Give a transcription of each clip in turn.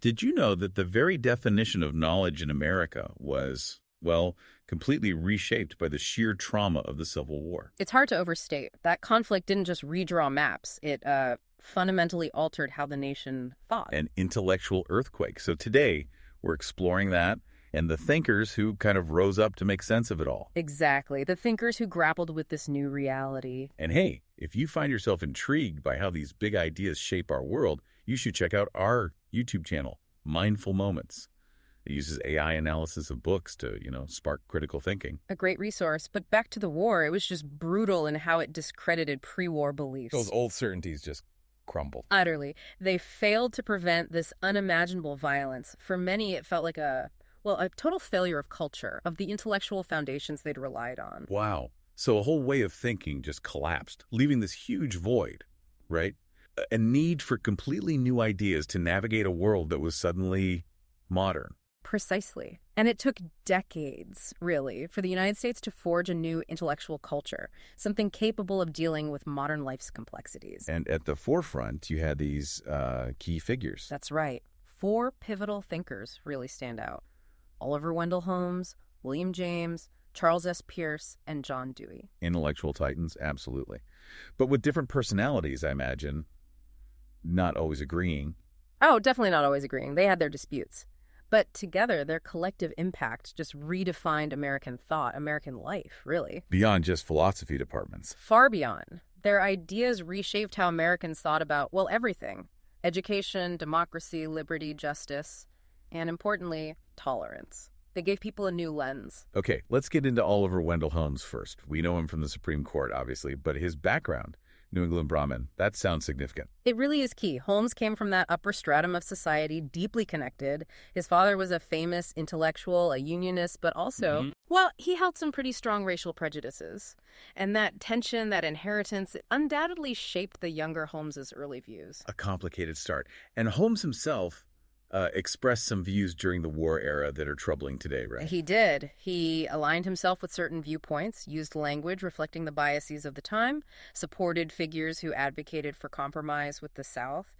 Did you know that the very definition of knowledge in America was, well, completely reshaped by the sheer trauma of the Civil War? It's hard to overstate. That conflict didn't just redraw maps. It fundamentally altered how the nation thought. An intellectual earthquake. So today, we're exploring that and the thinkers who kind of rose up to make sense of it all. Exactly. The thinkers who grappled with this new reality. And hey, if you find yourself intrigued by how these big ideas shape our world, you should check out our YouTube channel, Mindful Moments. It uses AI analysis of books to, spark critical thinking. A great resource. But back to the war, it was just brutal in how it discredited pre-war beliefs. Those old certainties just crumbled. Utterly. They failed to prevent this unimaginable violence. For many, it felt like a total failure of culture, of the intellectual foundations they'd relied on. Wow. So a whole way of thinking just collapsed, leaving this huge void, right? A need for completely new ideas to navigate a world that was suddenly modern. Precisely. And it took decades, really, for the United States to forge a new intellectual culture, something capable of dealing with modern life's complexities. And at the forefront, you had these key figures. That's right. 4 pivotal thinkers really stand out. Oliver Wendell Holmes, William James, Charles S. Peirce, and John Dewey. Intellectual titans, absolutely. But with different personalities, I imagine, not always agreeing. Oh, definitely not always agreeing. They had their disputes. But together, their collective impact just redefined American thought, American life, really. Beyond just philosophy departments. Far beyond. Their ideas reshaped how Americans thought about, everything. Education, democracy, liberty, justice, and importantly, tolerance. They gave people a new lens. Okay, let's get into Oliver Wendell Holmes first. We know him from the Supreme Court, obviously, but his background, New England Brahmin, that sounds significant. It really is key. Holmes came from that upper stratum of society, deeply connected. His father was a famous intellectual, a unionist, but also, he held some pretty strong racial prejudices. And that tension, that inheritance, it undoubtedly shaped the younger Holmes's early views. A complicated start. And Holmes himself expressed some views during the war era that are troubling today, right? He did. He aligned himself with certain viewpoints, used language reflecting the biases of the time, supported figures who advocated for compromise with the South.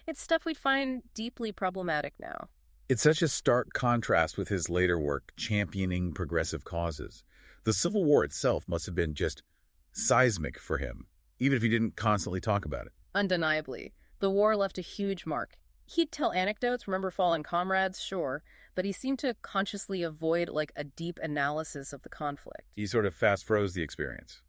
It's stuff we'd find deeply problematic now. It's such a stark contrast with his later work championing progressive causes. The Civil War itself must have been just seismic for him, even if he didn't constantly talk about it. Undeniably. The war left a huge mark. He'd tell anecdotes, remember fallen comrades, sure, but he seemed to consciously avoid a deep analysis of the conflict. He sort of fast froze the experience,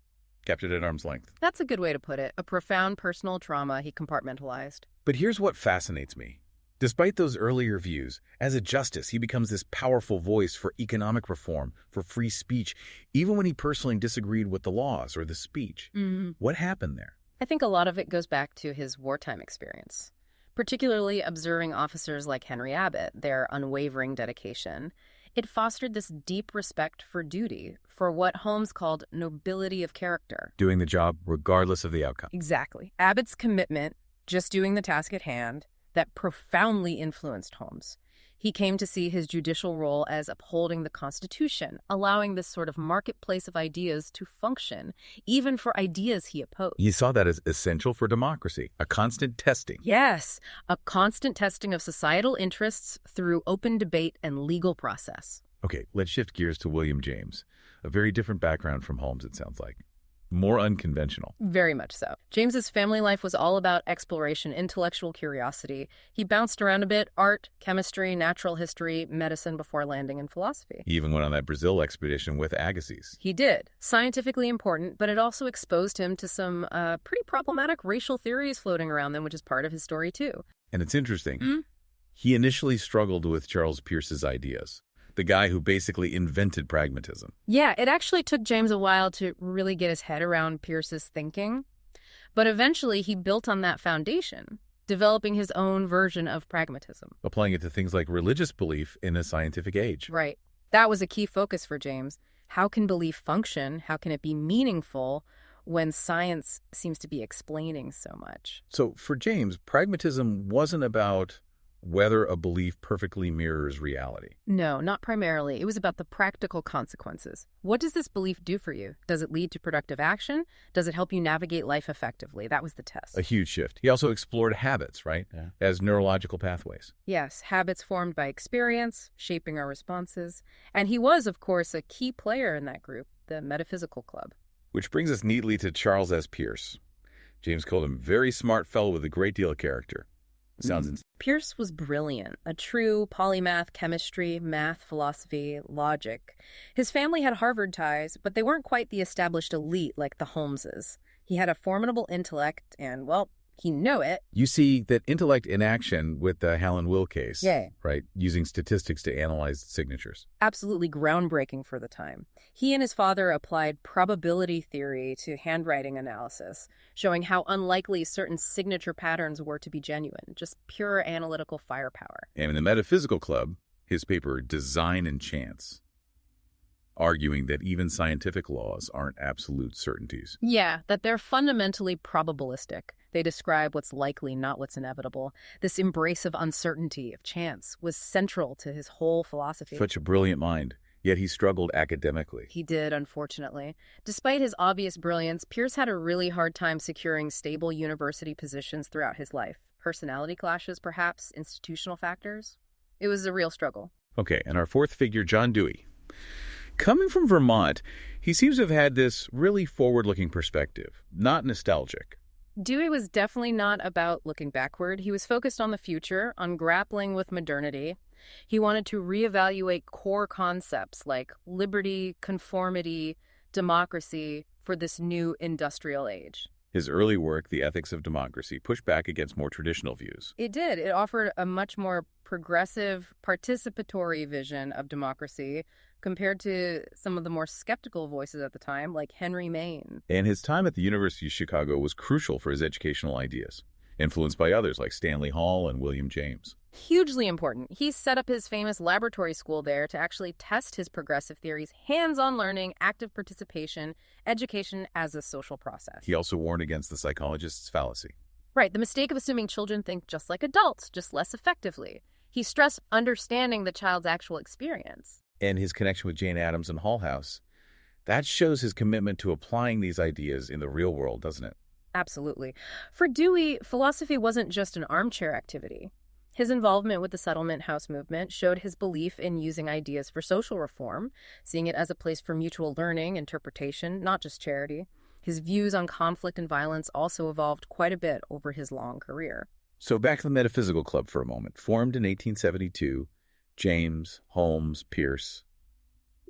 kept it at arm's length. That's a good way to put it. A profound personal trauma he compartmentalized. But here's what fascinates me. Despite those earlier views, as a justice, he becomes this powerful voice for economic reform, for free speech, even when he personally disagreed with the laws or the speech. What happened there? I think a lot of it goes back to his wartime experience. Particularly observing officers like Henry Abbott, their unwavering dedication. It fostered this deep respect for duty, for what Holmes called nobility of character. Doing the job regardless of the outcome. Exactly. Abbott's commitment, just doing the task at hand, that profoundly influenced Holmes. He came to see his judicial role as upholding the Constitution, allowing this sort of marketplace of ideas to function, even for ideas he opposed. You saw that as essential for democracy, a constant testing. Yes, a constant testing of societal interests through open debate and legal process. Okay, let's shift gears to William James. A very different background from Holmes, it sounds like. More unconventional. Very much so. James's family life was all about exploration, intellectual curiosity. He bounced around a bit, art, chemistry, natural history, medicine before landing in philosophy. He even went on that Brazil expedition with Agassiz. He did. Scientifically important, but it also exposed him to some pretty problematic racial theories floating around them, which is part of his story too. And it's interesting. He initially struggled with Charles Peirce's ideas. The guy who basically invented pragmatism. Yeah, it actually took James a while to really get his head around Peirce's thinking. But eventually he built on that foundation, developing his own version of pragmatism. Applying it to things like religious belief in a scientific age. Right. That was a key focus for James. How can belief function? How can it be meaningful when science seems to be explaining so much? So for James, pragmatism wasn't about whether a belief perfectly mirrors reality. No, not primarily. It was about the practical consequences. What does this belief do for you? Does it lead to productive action? Does it help you navigate life effectively? That was the test. A huge shift. He also explored habits, right, as neurological pathways. Yes, habits formed by experience, shaping our responses. And he was, of course, a key player in that group, the Metaphysical Club. Which brings us neatly to Charles S. Peirce. James called him a very smart fellow with a great deal of character. Sounds Peirce was brilliant, a true polymath, chemistry, math, philosophy, logic. His family had Harvard ties, but they weren't quite the established elite like the Holmeses. He had a formidable intellect and, well, he knew it. You see that intellect in action with the Hal Will case, Yeah. right? Using statistics to analyze signatures. Absolutely groundbreaking for the time. He and his father applied probability theory to handwriting analysis, showing how unlikely certain signature patterns were to be genuine, just pure analytical firepower. And in the Metaphysical Club, his paper Design and Chance, arguing that even scientific laws aren't absolute certainties. Yeah, that they're fundamentally probabilistic. They describe what's likely, not what's inevitable. This embrace of uncertainty, of chance, was central to his whole philosophy. Such a brilliant mind, yet he struggled academically. He did, unfortunately. Despite his obvious brilliance, Peirce had a really hard time securing stable university positions throughout his life. Personality clashes, perhaps, institutional factors. It was a real struggle. Okay, and our fourth figure, John Dewey. Coming from Vermont, he seems to have had this really forward-looking perspective, not nostalgic. Dewey was definitely not about looking backward. He was focused on the future, on grappling with modernity. He wanted to reevaluate core concepts like liberty, conformity, democracy for this new industrial age. His early work, The Ethics of Democracy, pushed back against more traditional views. It did. It offered a much more progressive, participatory vision of democracy compared to some of the more skeptical voices at the time, like Henry Maine. And his time at the University of Chicago was crucial for his educational ideas, influenced by others like Stanley Hall and William James. Hugely important. He set up his famous laboratory school there to actually test his progressive theories, hands-on learning, active participation, education as a social process. He also warned against the psychologist's fallacy. Right, the mistake of assuming children think just like adults, just less effectively. He stressed understanding the child's actual experience. And his connection with Jane Addams and Hull House, that shows his commitment to applying these ideas in the real world, doesn't it? Absolutely. For Dewey, philosophy wasn't just an armchair activity. His involvement with the settlement house movement showed his belief in using ideas for social reform, seeing it as a place for mutual learning, interpretation, not just charity. His views on conflict and violence also evolved quite a bit over his long career. So back to the Metaphysical Club for a moment. Formed in 1872, James, Holmes, Peirce.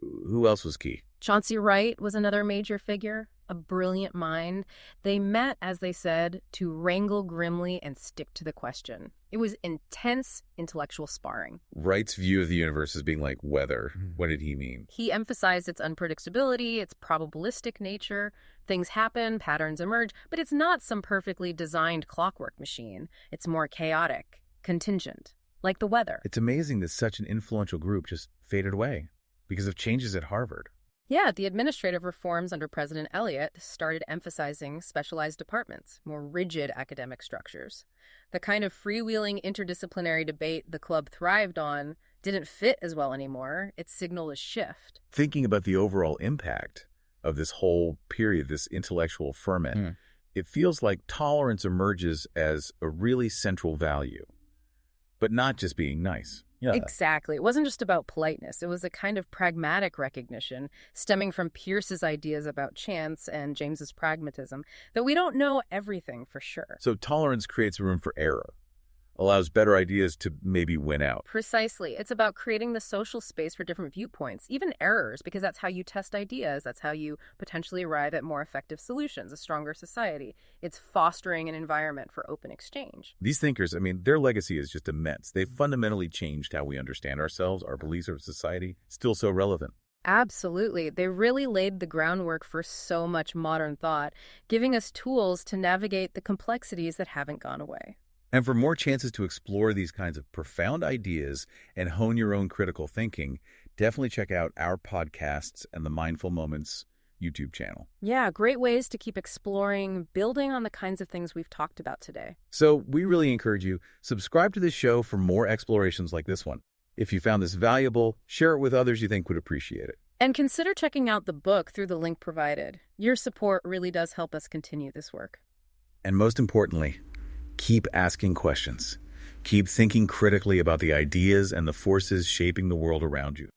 Who else was key? Chauncey Wright was another major figure, a brilliant mind. They met, as they said, to wrangle grimly and stick to the question. It was intense intellectual sparring. Wright's view of the universe as being like weather. What did he mean? He emphasized its unpredictability, its probabilistic nature. Things happen, patterns emerge, but it's not some perfectly designed clockwork machine. It's more chaotic, contingent, like the weather. It's amazing that such an influential group just faded away because of changes at Harvard. Yeah, the administrative reforms under President Eliot started emphasizing specialized departments, more rigid academic structures. The kind of freewheeling interdisciplinary debate the club thrived on didn't fit as well anymore. It signaled a shift. Thinking about the overall impact of this whole period, this intellectual ferment, it feels like tolerance emerges as a really central value, but not just being nice. Yeah. Exactly. It wasn't just about politeness. It was a kind of pragmatic recognition stemming from Peirce's ideas about chance and James's pragmatism that we don't know everything for sure. So tolerance creates room for error, allows better ideas to maybe win out. Precisely. It's about creating the social space for different viewpoints, even errors, because that's how you test ideas. That's how you potentially arrive at more effective solutions, a stronger society. It's fostering an environment for open exchange. These thinkers, I mean, their legacy is just immense. They've fundamentally changed how we understand ourselves, our beliefs of society, still so relevant. Absolutely. They really laid the groundwork for so much modern thought, giving us tools to navigate the complexities that haven't gone away. And for more chances to explore these kinds of profound ideas and hone your own critical thinking, definitely check out our podcasts and the Mindful Moments YouTube channel. Yeah, great ways to keep exploring, building on the kinds of things we've talked about today. So we really encourage you, subscribe to this show for more explorations like this one. If you found this valuable, share it with others you think would appreciate it. And consider checking out the book through the link provided. Your support really does help us continue this work. And most importantly, keep asking questions. Keep thinking critically about the ideas and the forces shaping the world around you.